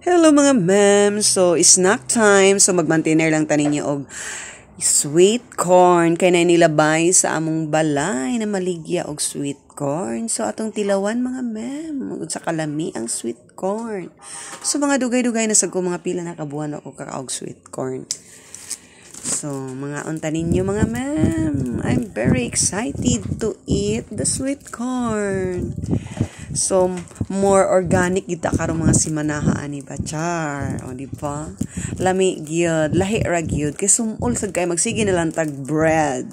Hello mga ma'am. So, snack time. So, mag-maintainer lang tanin niyo og sweet corn. Kaya na nilabay sa among balay na maligya og sweet corn. So, atong tilawan mga ma'am. Sa kalami ang sweet corn. So, mga dugay-dugay na sa ko mga pila na kabuhan ako kakaog sweet corn. So, mga unta ninyo mga ma'am. I'm very excited to eat the sweet corn. So, more organic kita karong mga simanaha ani ba char. O di ba? Lami gyud, lahi ra gyud kay sumol sad kay magsige na lang tag bread.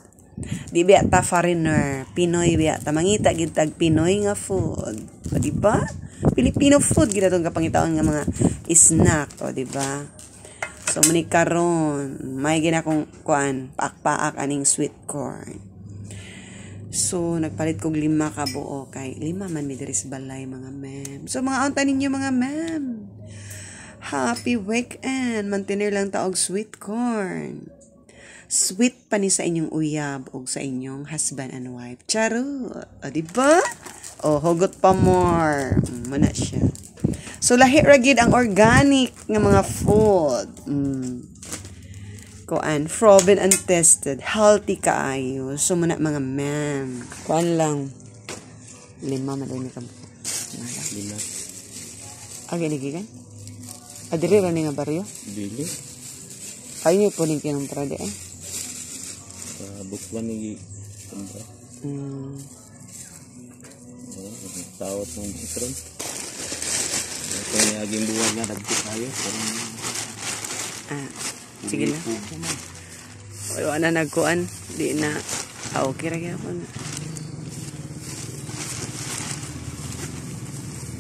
Di biya ta foreigner, Pinoy biya ta mangita gid tag Pinoy nga food. O di ba? Filipino food gid atong kapangitaon nga mga snack, o di ba? So, mani karon may gina kong kuan, paak-paak aning sweet corn. So, nagpalit kong 5 ka buo kay 5 man mi diri sa balay mga ma'am. So, mga unta ninyo mga ma'am. Happy weekend. Maintainer lang ta og sweet corn. Sweet pa ni sa inyong uyab og sa inyong husband and wife. Charot. O, diba? O, hugot pa more. Muna siya. So, lahi ra gid ang organic nga mga food. Kuan, proven and tested, healthy kaayo. So, muna mga ma'am. Kuan lang. 5 madami ka. 5. Okay, nagigan? Adiri ra ni nga baryo? Dili. Kayo niyo po ning kinumpra di eh? Sa bukwan ni kumpra. Tawat ng ikron. Ito ni aging buwan nga dagti tayo. Sige na. Wala na nagkuan. Di na. Okay ra gyapon.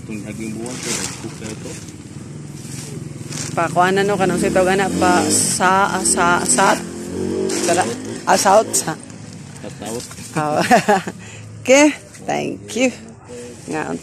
Itong aging buwan ko nagcook na ito. Pa kuan na no kanang sitaw gana pa sa tara asaut sa. Tatawat. Okay. Thank you. Nga